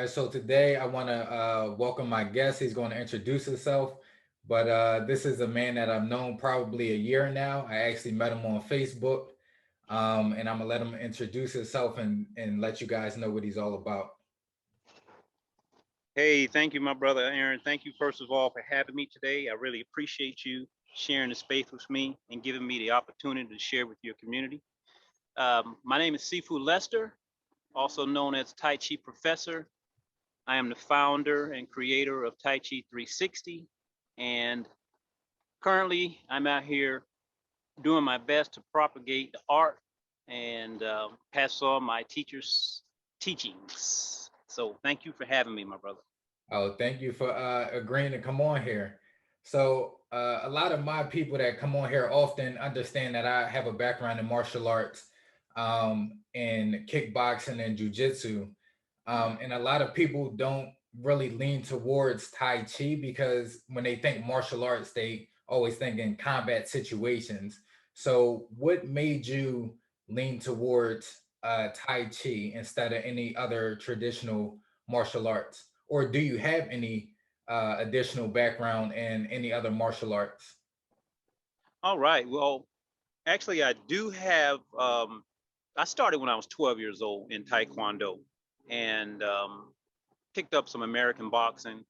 right, so today I want to welcome my guest. He's going to introduce himself, but this is a man that I've known probably a year now. I actually met him on Facebook, and I'm gonna let him introduce himself and let you guys know what he's all about. Hey, thank you, my brother Aaron. Thank you, first of all, for having me today. I really appreciate you sharing the space with me and giving me the opportunity to share with your community. My name is Sifu Lester, also known as Tai Chi Professor. I am the founder and creator of Tai Chi 360. And currently, I'm out here doing my best to propagate the art and pass on my teacher's teachings. So thank you for having me, my brother. Oh, thank you for agreeing to come on here. So, a lot of my people that come on here often understand that I have a background in martial arts, in kickboxing and jujitsu. And a lot of people don't really lean towards Tai Chi because when they think martial arts, they always think in combat situations. So, what made you lean towards Tai Chi instead of any other traditional martial arts? Or do you have any additional background in any other martial arts? All right. Well, actually, I do have. I started when I was 12 years old in Taekwondo and picked up some American boxing,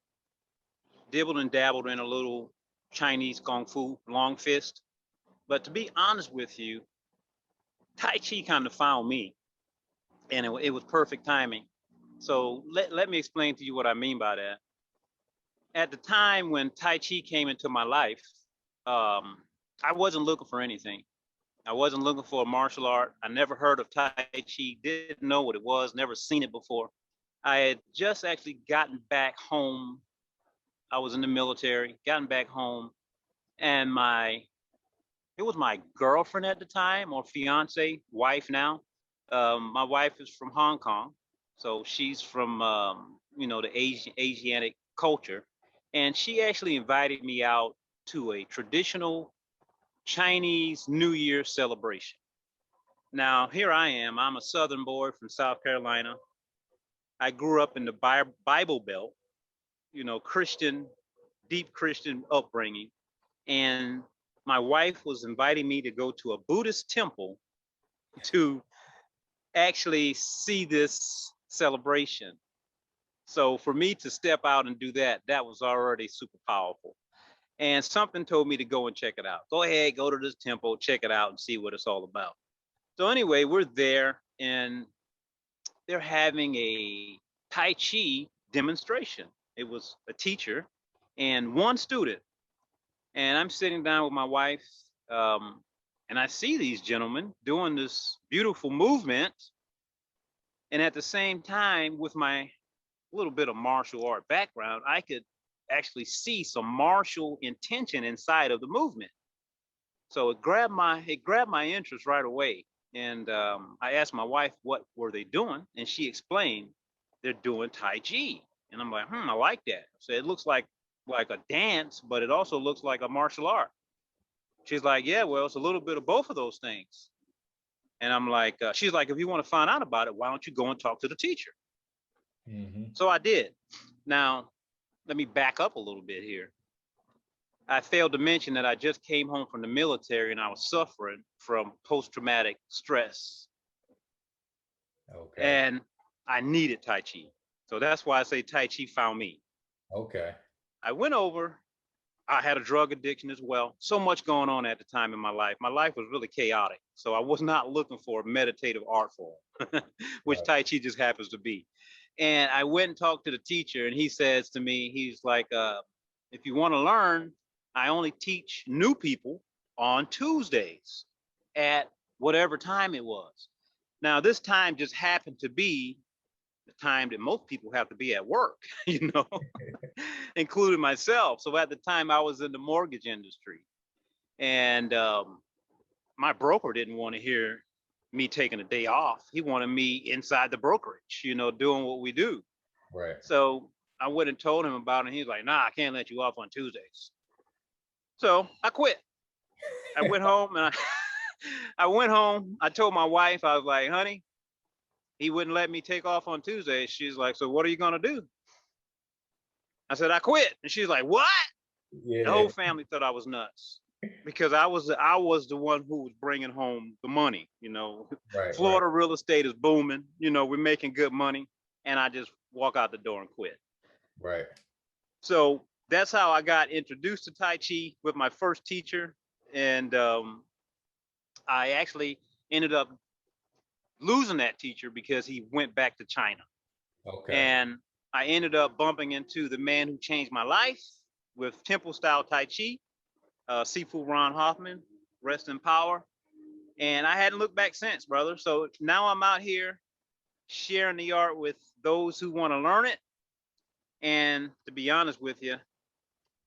dibbled and dabbled in a little Chinese Kung Fu, long fist. But to be honest with you, Tai Chi kind of found me and it was perfect timing. So let me explain to you what I mean by that. At the time when Tai Chi came into my life, um, I wasn't looking for anything. I wasn't looking for a martial art. I never heard of Tai Chi, didn't know what it was, never seen it before. I had just actually gotten back home. I was in the military, gotten back home, and it was my girlfriend at the time, or fiance, wife now. My wife is from Hong Kong, so she's from the Asiatic culture, and she actually invited me out to a traditional Chinese New Year celebration. Now, here I am. I'm a Southern boy from South Carolina. I grew up in the Bible Belt, Christian, deep Christian upbringing. And my wife was inviting me to go to a Buddhist temple to actually see this celebration. So for me to step out and do that, that was already super powerful. And something told me to go and check it out. Go ahead, go to this temple, check it out and see what it's all about. So anyway, we're there and they're having a Tai Chi demonstration. It was a teacher and one student. And I'm sitting down with my wife, um, and I see these gentlemen doing this beautiful movement. And at the same time, with my little bit of martial art background, I could actually see some martial intention inside of the movement. So it grabbed my interest right away. And I asked my wife what were they doing, and she explained they're doing Tai Chi. And I'm like, I like that. So it looks like a dance, but it also looks like a martial art. She's like, yeah, well, it's a little bit of both of those things. And I'm like, she's like, if you want to find out about it, why don't you go and talk to the teacher? Hmm. So I did. Now, let me back up a little bit here. I failed to mention that I just came home from the military and I was suffering from post traumatic stress. Okay. And I needed Tai Chi. So that's why I say Tai Chi found me. Okay. I went over. I had a drug addiction as well. So much going on at the time in my life. My life was really chaotic. So I was not looking for a meditative art form, which Right. Tai Chi just happens to be. And I went and talked to the teacher, and he says to me, he's like, if you want to learn, I only teach new people on Tuesdays at whatever time it was. Now, this time just happened to be the time that most people have to be at work, you know, including myself. So at the time, I was in the mortgage industry, and my broker didn't want to hear me taking a day off. He wanted me inside the brokerage, doing what we do. Right. So I went and told him about it. And he's like, nah, I can't let you off on Tuesdays. So I quit. I went home and I went home. I told my wife, I was like, honey, he wouldn't let me take off on Tuesday. She's like, so what are you gonna do? I said, I quit. And she's like, what? The Yeah. whole family thought I was nuts because I was the one who was bringing home the money. Right. Right. Florida real estate is booming. We're making good money, and I just walk out the door and quit. Right. So that's how I got introduced to Tai Chi with my first teacher, and I actually ended up losing that teacher because he went back to China, Okay. and I ended up bumping into the man who changed my life with temple style Tai Chi, Sifu Ron Hoffman, rest in power. And I hadn't looked back since, brother. So now I'm out here sharing the art with those who want to learn it. And to be honest with you,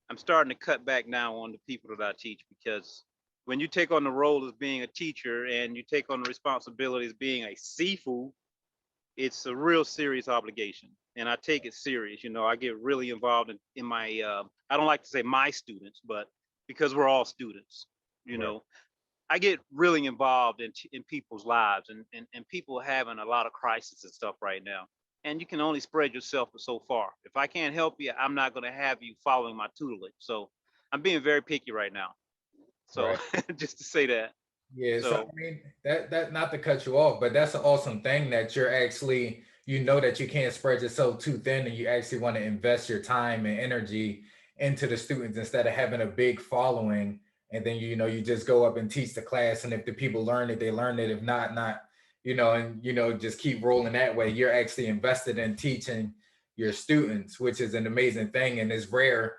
I'm starting to cut back now on the people that I teach, because when you take on the role as being a teacher and you take on the responsibility as being a Sifu, it's a real serious obligation. And I take it serious. I get really involved in my, I don't like to say my students, but because we're all students, you Right. know, I get really involved in people's lives, and people having a lot of crisis and stuff right now. And you can only spread yourself so far. If I can't help you, I'm not going to have you following my tutelage. So I'm being very picky right now. So Right. just to say that. Yeah, so So I mean that not to cut you off, but that's an awesome thing that you're actually that you can't spread yourself too thin, and you actually want to invest your time and energy into the students instead of having a big following, and then you just go up and teach the class, and if the people learn it, they learn it. If not, not, and just keep rolling that way. You're actually invested in teaching your students, which is an amazing thing, and it's rare.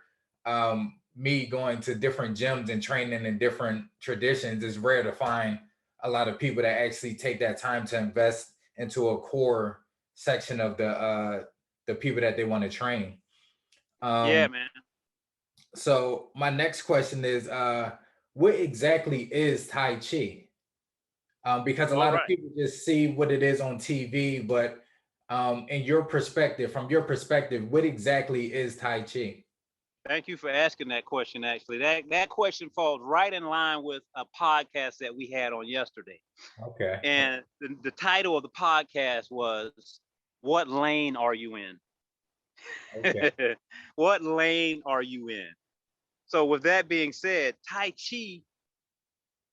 Me going to different gyms and training in different traditions, is rare to find a lot of people that actually take that time to invest into a core section of the people that they want to train. yeah, Um, man. so my next question is, what exactly is Tai Chi? Because a All lot of right. people just see what it is on TV, but in your perspective, from your perspective, what exactly is Tai Chi? Thank you for asking that question. Actually, that question falls right in line with a podcast that we had on yesterday. Okay. And the title of the podcast was, "What lane are you in?" Okay. What lane are you in? So, with that being said, Tai Chi,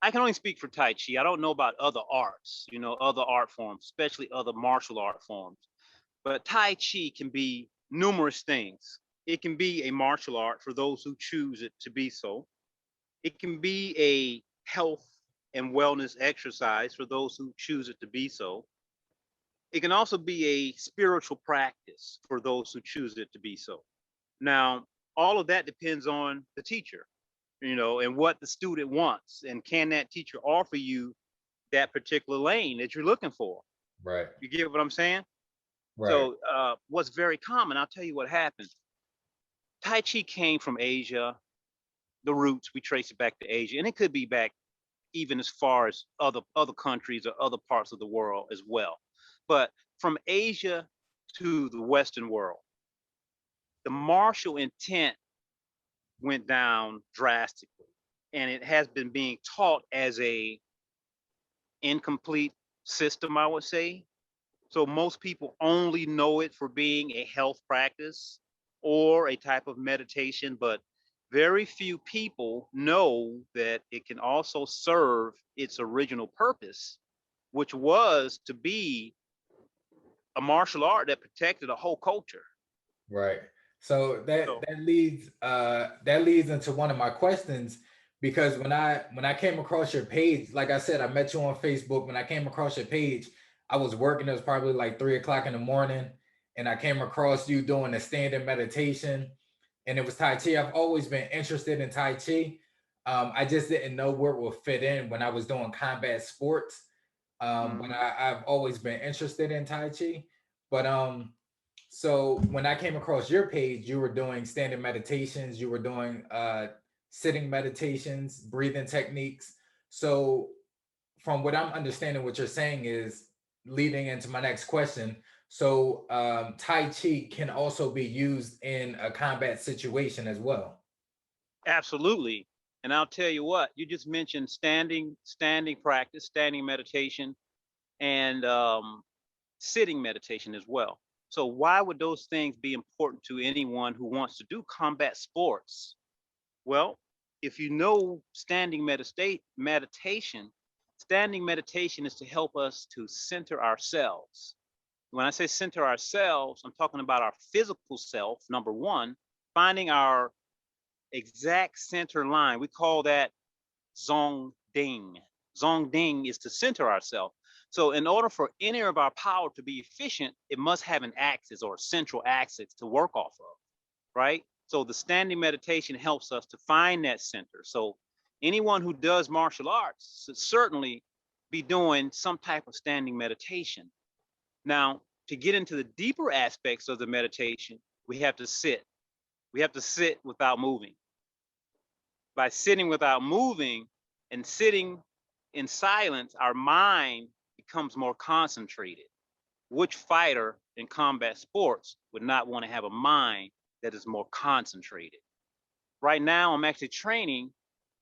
I can only speak for Tai Chi. I don't know about other arts, other art forms, especially other martial art forms. But Tai Chi can be numerous things. It can be a martial art for those who choose it to be so. It can be a health and wellness exercise for those who choose it to be so. It can also be a spiritual practice for those who choose it to be so. Now, all of that depends on the teacher, and what the student wants. And can that teacher offer you that particular lane that you're looking for? Right. You get what I'm saying? Right. So, what's very common, I'll tell you what happened. Tai Chi came from Asia. The roots, we trace it back to Asia, and it could be back even as far as other countries or other parts of the world as well. But from Asia to the Western world, the martial intent went down drastically, and it has been being taught as a incomplete system, I would say. So most people only know it for being a health practice or a type of meditation, but very few people know that it can also serve its original purpose, which was to be a martial art that protected a whole culture. Right. So that So, that leads into one of my questions, because when I came across your page, like I said, I met you on Facebook. When I came across your page, I was working. It was probably like 3 o'clock in the morning, and I came across you doing a standing meditation, and it was Tai Chi. I've always been interested in Tai Chi. I just didn't know where it would fit in when I was doing combat sports. But mhm. I've always been interested in Tai Chi. But so when I came across your page, you were doing standing meditations, you were doing sitting meditations, breathing techniques. So from what I'm understanding, what you're saying is leading into my next question. So Tai Chi can also be used in a combat situation as well. Absolutely. And I'll tell you what, you just mentioned standing practice, standing meditation, and sitting meditation as well. So why would those things be important to anyone who wants to do combat sports? Well, if you know standing meditation, standing meditation is to help us to center ourselves. When I say center ourselves, I'm talking about our physical self, number one, finding our exact center line. We call that zong ding. Zong ding is to center ourselves. So in order for any of our power to be efficient, it must have an axis or a central axis to work off of, right? So the standing meditation helps us to find that center. So anyone who does martial arts should certainly be doing some type of standing meditation. Now, to get into the deeper aspects of the meditation, we have to sit. We have to sit without moving. By sitting without moving and sitting in silence, our mind becomes more concentrated. Which fighter in combat sports would not want to have a mind that is more concentrated? Right now, I'm actually training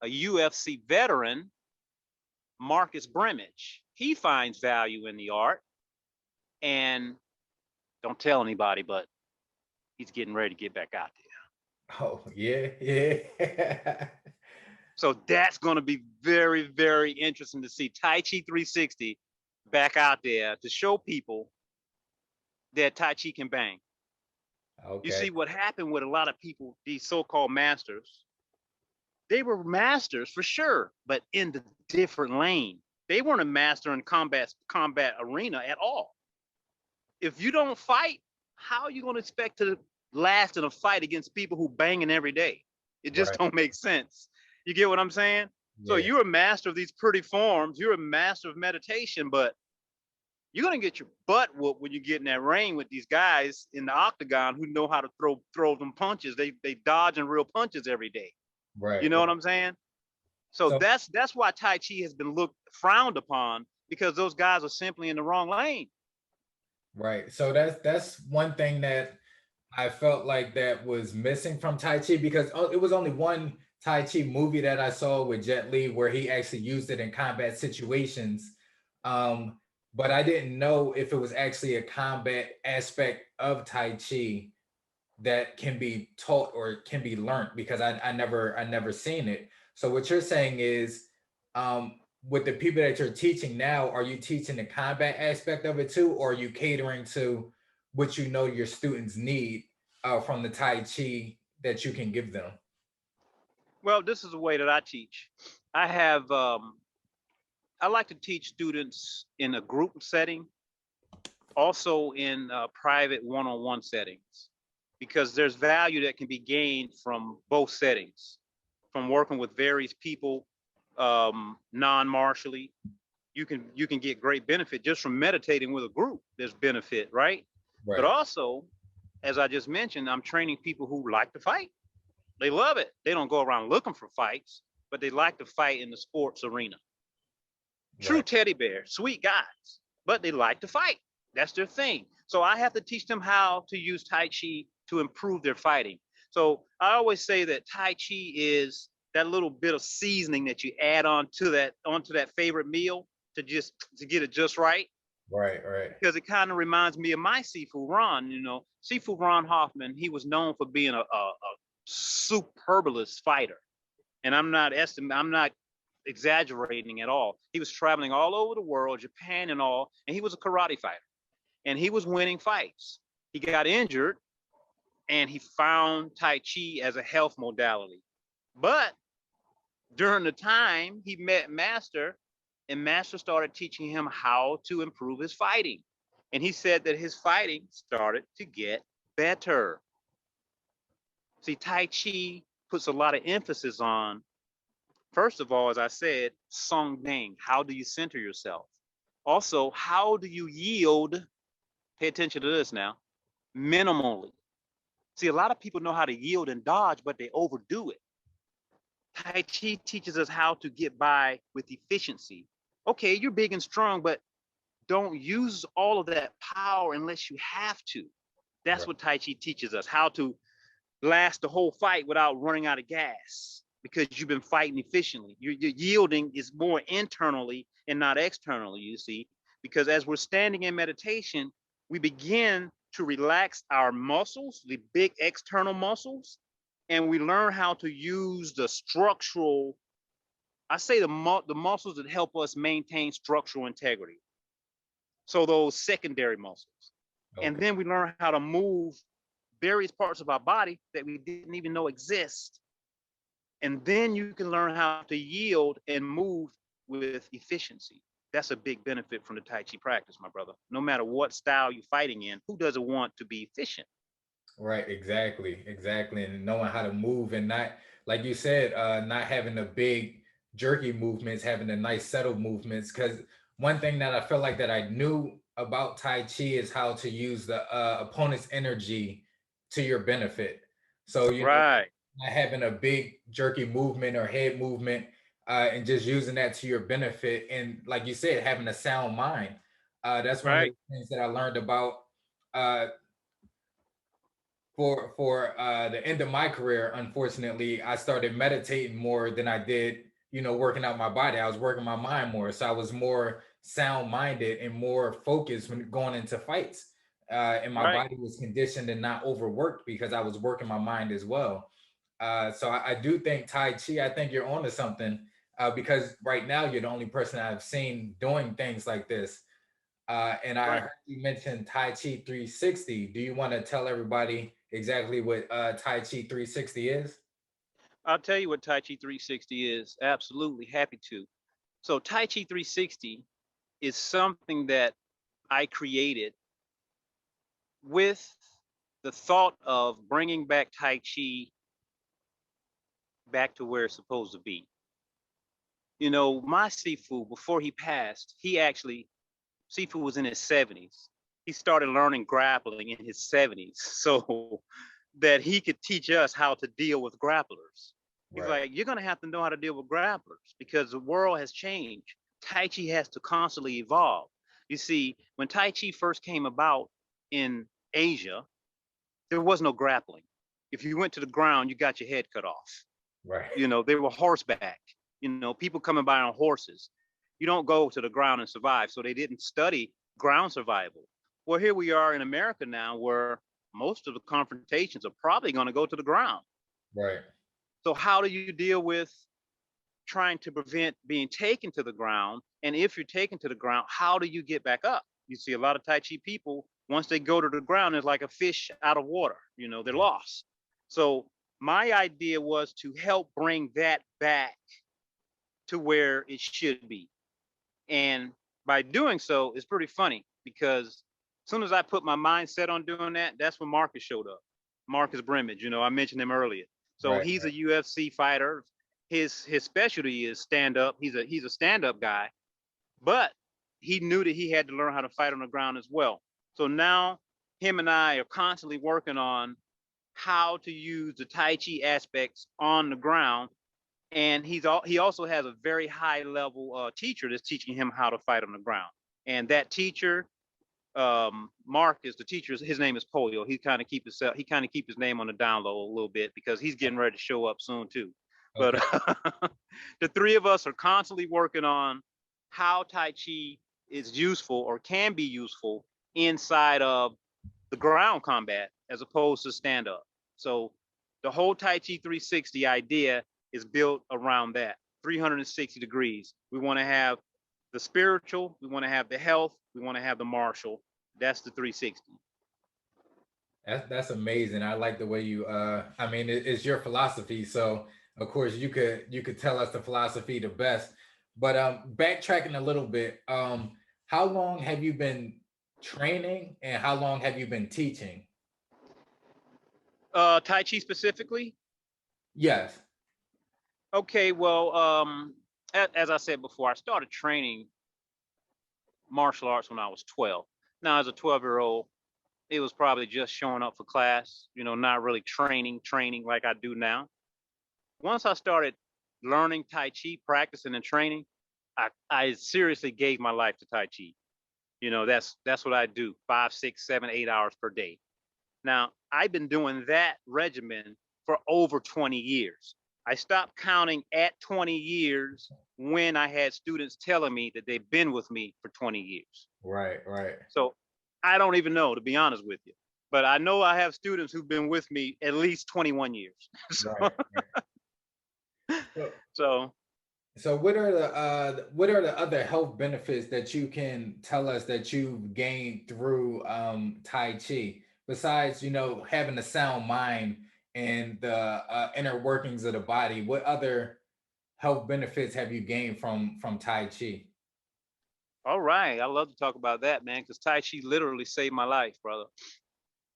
a UFC veteran, Marcus Brimage. He finds value in the art, and don't tell anybody, but he's getting ready to get back out there. Oh, yeah, yeah. So that's going to be very, very interesting to see Tai Chi 360 back out there to show people that Tai Chi can bang. Okay. You see what happened with a lot of people, these so-called masters, they were masters for sure, but in the different lane. They weren't a master in combat arena at all. If you don't fight, how are you going to expect to last in a fight against people who banging every day? It just don't make sense. You get what I'm saying? Yeah. So you're a master of these pretty forms. You're a master of meditation, but you're gonna get your butt whooped when you get in that ring with these guys in the octagon who know how to throw them punches. They dodging real punches every day. Right. You know what I'm saying? So that's why Tai Chi has been frowned upon, because those guys are simply in the wrong lane. Right. So that's one thing that I felt like that was missing from Tai Chi, because it was only one Tai Chi movie that I saw with Jet Li where he actually used it in combat situations. But I didn't know if it was actually a combat aspect of Tai Chi that can be taught or can be learned, because I never seen it. So what you're saying is, with the people that you're teaching now, are you teaching the combat aspect of it too, or are you catering to what you know your students need from the Tai Chi that you can give them? Well, this is the way that I teach. I have I like to teach students in a group setting, also in private one-on-one settings, because there's value that can be gained from both settings, from working with various people non-martially. You can get great benefit just from meditating with a group. There's benefit, right? But also, as I just mentioned, I'm training people who like to fight. They love it. They don't go around looking for fights, but they like to fight in the sports arena. True teddy bear, sweet guys, but they like to fight. That's their thing. So I have to teach them how to use Tai Chi to improve their fighting. So I always say that Tai Chi is that little bit of seasoning that you add onto that favorite meal to get it just right. Right. Because it kind of reminds me of my Sifu Ron. You know, Sifu Ron Hoffman, he was known for being a superbulous fighter. And I'm not exaggerating at all. He was traveling all over the world, Japan and all, and he was a karate fighter. And he was winning fights. He got injured, and he found Tai Chi as a health modality. But during the time, he met Master, and Master started teaching him how to improve his fighting. And he said that his fighting started to get better. See, Tai Chi puts a lot of emphasis on, first of all, as I said, Song Ding, how do you center yourself? Also, how do you yield? Pay attention to this now, minimally. See, a lot of people know how to yield and dodge, but they overdo it. Tai Chi teaches us how to get by with efficiency. Okay, you're big and strong, but don't use all of that power unless you have to. That's what Tai Chi teaches us, how to last the whole fight without running out of gas, because you've been fighting efficiently. Your yielding is more internally and not externally, you see. because as we're standing in meditation, we begin to relax our muscles, the big external muscles, and we learn how to use the structural, I say the muscles that help us maintain structural integrity. So those secondary muscles. And Okay. then we learn how to move various parts of our body that we didn't even know exist. And then you can learn how to yield and move with efficiency. That's a big benefit from the Tai Chi practice, my brother. No matter what style you're fighting in, who doesn't want to be efficient? Right, exactly, exactly. And knowing how to move and not, like you said, not having the big jerky movements, having the nice settled movements. Because one thing that I felt like that I knew about Tai Chi is how to use the opponent's energy to your benefit. So, Right, not having a big jerky movement or head movement, and just using that to your benefit. And like you said, having a sound mind. That's one of right, the things that I learned about. Uh, for the end of my career, unfortunately, I started meditating more than I did, working out my body. I was working my mind more, so I was more sound minded and more focused when going into fights. And my right. body was conditioned and not overworked because I was working my mind as well. So I do think Tai Chi. I think you're onto something, because right now you're the only person I've seen doing things like this. And I Right. heard you mention Tai Chi 360. Do you want to tell everybody exactly what Tai Chi 360 is? I'll tell you what Tai Chi 360 is. Absolutely happy to. So Tai Chi 360 is something that I created with the thought of bringing back Tai Chi back to where it's supposed to be. My Sifu, before he passed, Sifu was in his 70s. He started learning grappling in his 70s so that he could teach us how to deal with grapplers. He's Right, like, you're going to have to know how to deal with grapplers because the world has changed. Tai Chi has to constantly evolve. You see, when Tai Chi first came about in Asia, there was no grappling. If you went to the ground, you got your head cut off. right, They were horseback, people coming by on horses. You don't go to the ground and survive. So they didn't study ground survival. Well, here we are in America now where most of the confrontations are probably going to go to the ground. right, So how do you deal with trying to prevent being taken to the ground? And if you're taken to the ground, how do you get back up? You see a lot of Tai Chi people, once they go to the ground, it's like a fish out of water. They're lost. So my idea was to help bring that back to where it should be. And by doing so, it's pretty funny because as soon as I put my mindset on doing that, that's when Marcus showed up. Marcus Brimage, I mentioned him earlier. So right, he's a UFC fighter. His specialty is stand up. He's a stand up guy, but he knew that he had to learn how to fight on the ground as well. So now him and I are constantly working on how to use the Tai Chi aspects on the ground, and he also has a very high level teacher that's teaching him how to fight on the ground. And that teacher, Mark, is the teacher. His name is Polio. He kind of keep his name on the down low a little bit because he's getting ready to show up soon too. But okay, the three of us are constantly working on how Tai Chi is useful or can be useful inside of the ground combat as opposed to stand up. So the whole Tai Chi 360 idea is built around that 360 degrees. We want to have the spiritual, we want to have the health, we want to have the martial. That's the 360. that's amazing. I like the way you. I mean, it's your philosophy, so of course you could tell us the philosophy the best. But backtracking a little bit, how long have you been training, and how long have you been teaching? Tai Chi specifically? Yes. Okay, well, as I said before, I started training martial arts when I was 12. Now, as a 12-year-old, it was probably just showing up for class, not really training like I do now. Once I started learning Tai Chi, practicing and training, I seriously gave my life to Tai Chi. That's what I do, 5, 6, 7, 8 hours per day. Now, I've been doing that regimen for over 20 years. I stopped counting at 20 years when I had students telling me that they've been with me for 20 years. Right, right, So I don't even know, to be honest with you. But I know I have students who've been with me at least 21 years. right, right. So, So so what are the other health benefits that you can tell us that you've gained through Tai Chi besides, you know, having a sound mind and the inner workings of the body? What other health benefits have you gained from Tai Chi? all right, I love to talk about that, man, because Tai Chi literally saved my life, brother.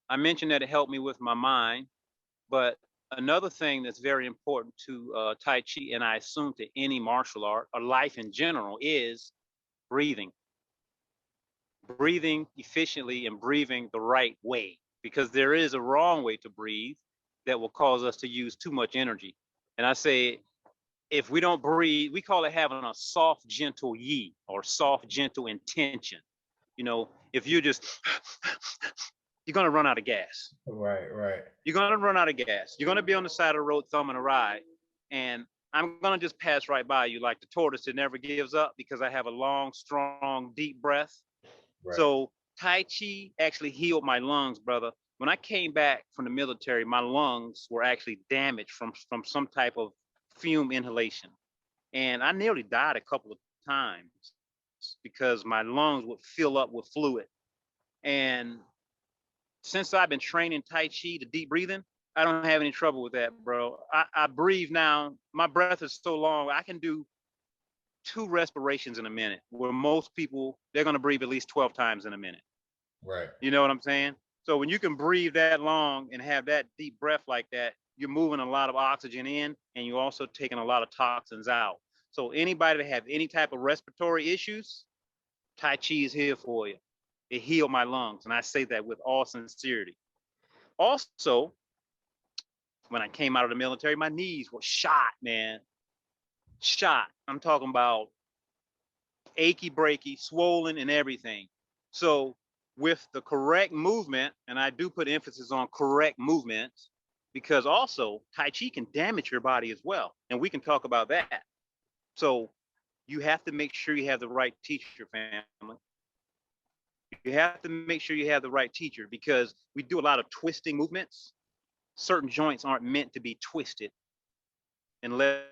I mentioned that it helped me with my mind, but another thing that's very important to Tai Chi, and I assume to any martial art or life in general, is breathing. Breathing efficiently and breathing the right way, because there is a wrong way to breathe that will cause us to use too much energy. And I say, if we don't breathe, we call it having a soft, gentle yi, or soft, gentle intention. You know, if you just, you're going to run out of gas. Right, right, You're going to run out of gas. You're going to be on the side of the road thumbing a ride. And I'm going to just pass right by you like the tortoise that never gives up, because I have a long, strong, deep breath. right, So Tai Chi actually healed my lungs, brother. When I came back from the military, my lungs were actually damaged from some type of fume inhalation. And I nearly died a couple of times because my lungs would fill up with fluid. And since I've been training Tai Chi, the deep breathing, I don't have any trouble with that, bro. I breathe now. My breath is so long, I can do 2 respirations in a minute, where most people, they're going to breathe at least 12 times in a minute. right. You know what I'm saying? So when you can breathe that long and have that deep breath like that, you're moving a lot of oxygen in, and you're also taking a lot of toxins out. So anybody that have any type of respiratory issues, Tai Chi is here for you. It healed my lungs, and I say that with all sincerity. Also, when I came out of the military, my knees were shot, man. Shot. I'm talking about achy breaky, swollen, and everything. So with the correct movement, and I do put emphasis on correct movement, because also Tai Chi can damage your body as well. And we can talk about that. So you have to make sure you have the right teacher, family. You have to make sure you have the right teacher, because we do a lot of twisting movements. Certain joints aren't meant to be twisted unless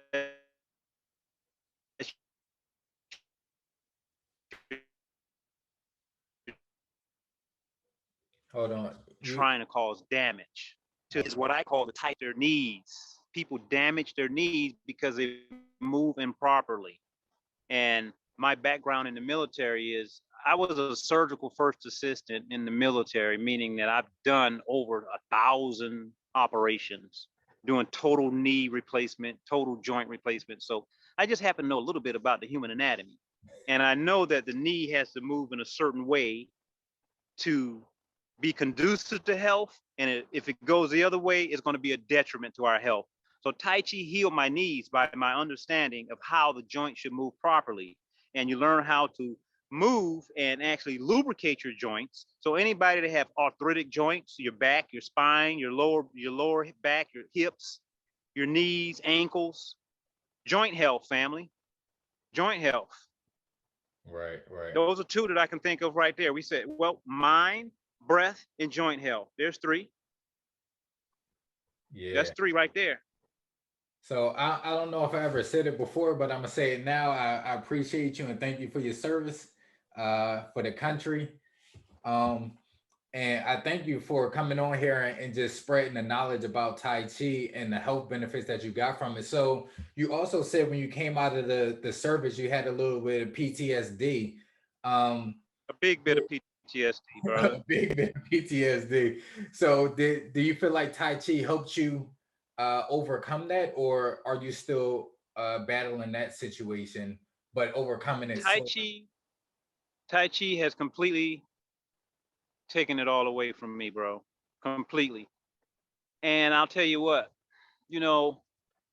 Hold on. You trying to cause damage to, is what I call the tight their knees. People damage their knees because they move improperly. And my background in the military is I was a surgical first assistant in the military, meaning that I've done over 1,000 operations doing total knee replacement, total joint replacement. So I just happen to know a little bit about the human anatomy. And I know that the knee has to move in a certain way to be conducive to health. And if it goes the other way, it's going to be a detriment to our health. So Tai Chi healed my knees by my understanding of how the joint should move properly. And you learn how to move and actually lubricate your joints. So anybody that have arthritic joints, your back, your spine, your lower back, your hips, your knees, ankles, joint health, family, joint health. right, right. Those are 2 that I can think of right there. We said, well, mind, breath, and joint health. There's 3. That's Yeah. 3 right there. So I don't know if I ever said it before, but I'm gonna say it now. I appreciate you and thank you for your service for the country. Um, and I thank you for coming on here and just spreading the knowledge about Tai Chi and the health benefits that you got from it. So you also said when you came out of the service, you had a little bit of PTSD. Um, A big bit of PTSD, brother. a big bit of PTSD. So do you feel like Tai Chi helped you overcome that, or are you still battling that situation but overcoming it Tai slowly? Chi, Tai Chi has completely taken it all away from me, bro. Completely. And I'll tell you what, you know,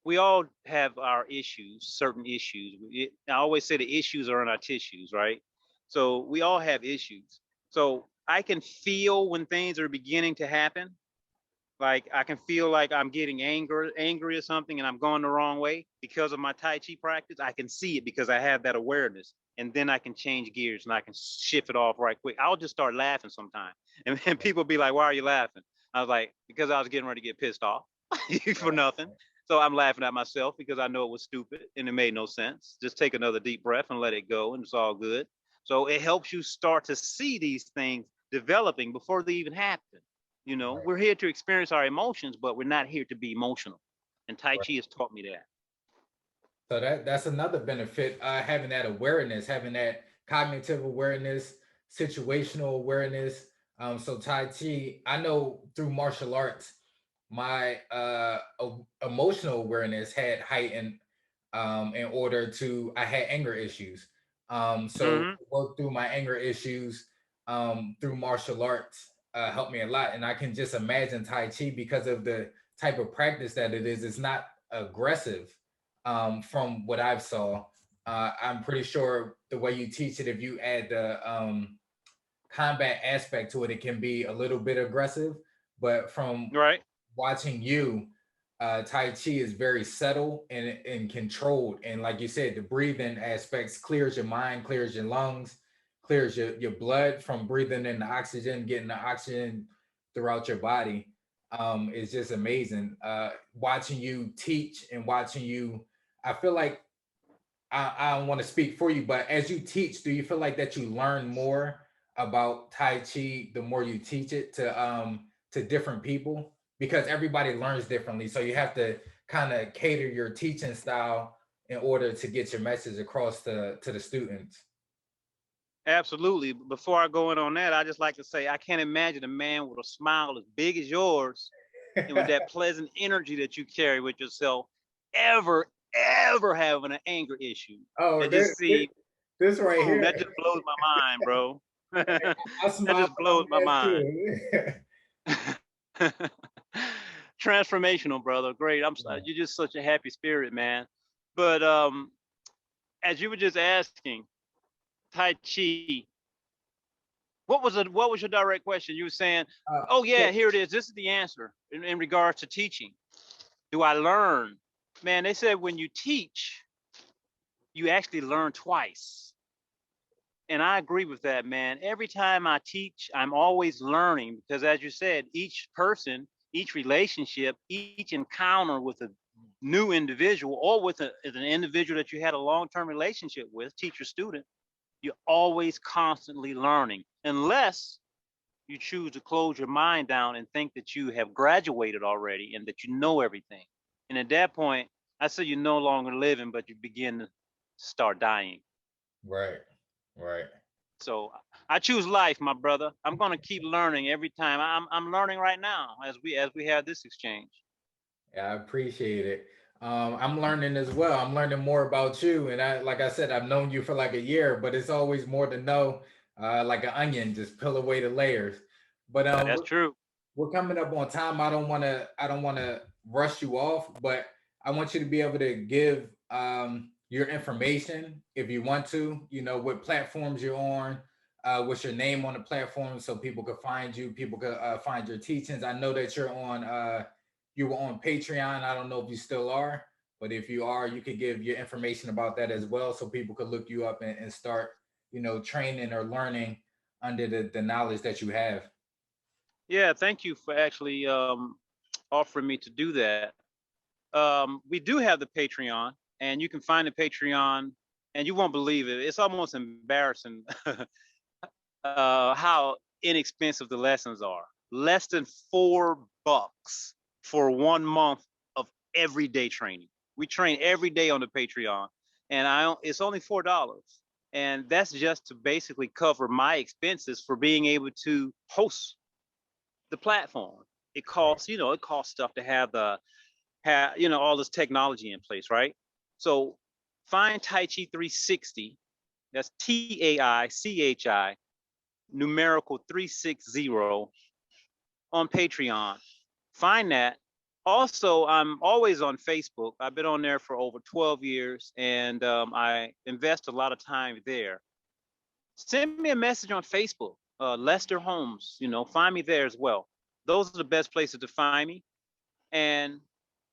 we all have our issues, certain issues. I always say the issues are in our tissues, right? So we all have issues. So I can feel when things are beginning to happen, Like I can feel like I'm getting angry or something, and I'm going the wrong way because of my Tai Chi practice. I can see it because I have that awareness, and then I can change gears and I can shift it off right quick. I'll just start laughing sometimes, and people be like, "Why are you laughing?" I was like, "Because I was getting ready to get pissed off for nothing." So I'm laughing at myself because I know it was stupid and it made no sense. Just take another deep breath and let it go, and it's all good. So it helps you start to see these things developing before they even happen. You know, Right. we're here to experience our emotions, but we're not here to be emotional. And Tai Right. Chi has taught me that. So that's another benefit, having that awareness, having that cognitive awareness, situational awareness. So Tai Chi, I know through martial arts, my emotional awareness had heightened, in order to, I had anger issues. So Mm-hmm. to work through my anger issues, through martial arts, helped me a lot. And I can just imagine Tai Chi, because of the type of practice that it is. It's not aggressive, from what I've saw. I'm pretty sure the way you teach it, if you add the combat aspect to it, it can be a little bit aggressive. But from Right. watching you, Tai Chi is very subtle and controlled. And like you said, the breathing aspects clears your mind, clears your lungs, clears your blood from breathing in the oxygen, getting the oxygen throughout your body. Is just amazing. Watching you teach and watching you, I feel like, I don't want to speak for you, but as you teach, do you feel like that you learn more about Tai Chi the more you teach it to different people? Because everybody learns differently. So you have to kind of cater your teaching style in order to get your message across to the students. Absolutely. Before I go in on that, I just like to say I can't imagine a man with a smile as big as yours and with that pleasant energy that you carry with yourself ever, ever having an anger issue. Oh, It just seems, this right boom, that here. just blows my mind, bro. I That smile just when blows I'm my mad mind. too. Transformational, brother. Great. You're just such a happy spirit, man. But as you were just asking, Tai Chi, what was your direct question? You were saying, uh, "Oh so, yeah, here it is. This is the answer in regards to teaching. Do I learn?" Man, they said when you teach, you actually learn twice. And I agree with that, man. Every time I teach, I'm always learning because, as you said, each person, each relationship, each encounter with a new individual or with an individual that you had a long-term relationship with, teacher student, you're always constantly learning, unless you choose to close your mind down and think that you have graduated already and that you know everything. And at that point, I say you're no longer living, but you begin to start dying. right, right. So I choose life, my brother. I'm gonna keep learning every time. I'm learning right now as we have this exchange. Yeah, I appreciate it. I'm learning as well. I'm learning more about you, and like I said, I've known you for like a year, but it's always more to know. Like an onion, just peel away the layers. But That's true. we're coming up on time. I don't want to rush you off, but I want you to be able to give your information if you want to. You know what platforms you're on, what's your name on the platform, so people could find you. People could find your teachings. I know that you're on. You were on Patreon. I don't know if you still are, but if you are, you could give your information about that as well, so people could look you up and start, training or learning under the knowledge that you have. Yeah, thank you for actually offering me to do that. We do have the Patreon, and you can find the Patreon, and you won't believe it. It's almost embarrassing how inexpensive the lessons are. Less than $4 for 1 month of everyday training. We train every day on the Patreon, and it's only $4, and that's just to basically cover my expenses for being able to host the platform. It costs stuff to have all this technology in place, right? So find Tai Chi 360. That's TAICHI numerical 360 on Patreon. Find that. Also, I'm always on Facebook. I've been on there for over 12 years, and I invest a lot of time there. Send me a message on Facebook, Lester Holmes. Find me there as well. those are the best places to find me. And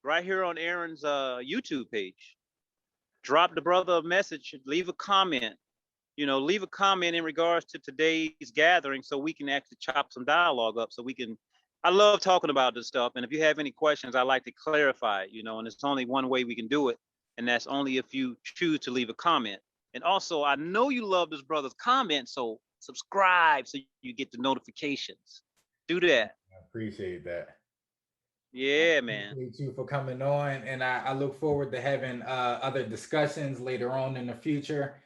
right here on Aaron's YouTube page, drop the brother a message, leave a comment. Leave a comment in regards to today's gathering so we can actually chop some dialogue up so we can. I love talking about this stuff. And if you have any questions, I like to clarify, and it's only one way we can do it. And that's only if you choose to leave a comment. And also, I know you love this brother's comment, so subscribe so you get the notifications. Do that. I appreciate that. Yeah, man. Appreciate you for coming on, and I look forward to having other discussions later on in the future.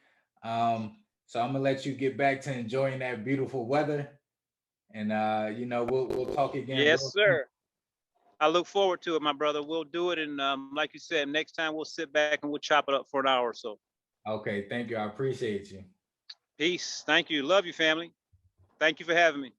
So I'm gonna let you get back to enjoying that beautiful weather, and we'll talk again Yes, real soon. sir. I look forward to it, my brother. We'll do it, and like you said, next time we'll sit back and we'll chop it up for an hour or so. Okay, thank you. I appreciate you. Peace. Thank you. Love you, family. Thank you for having me.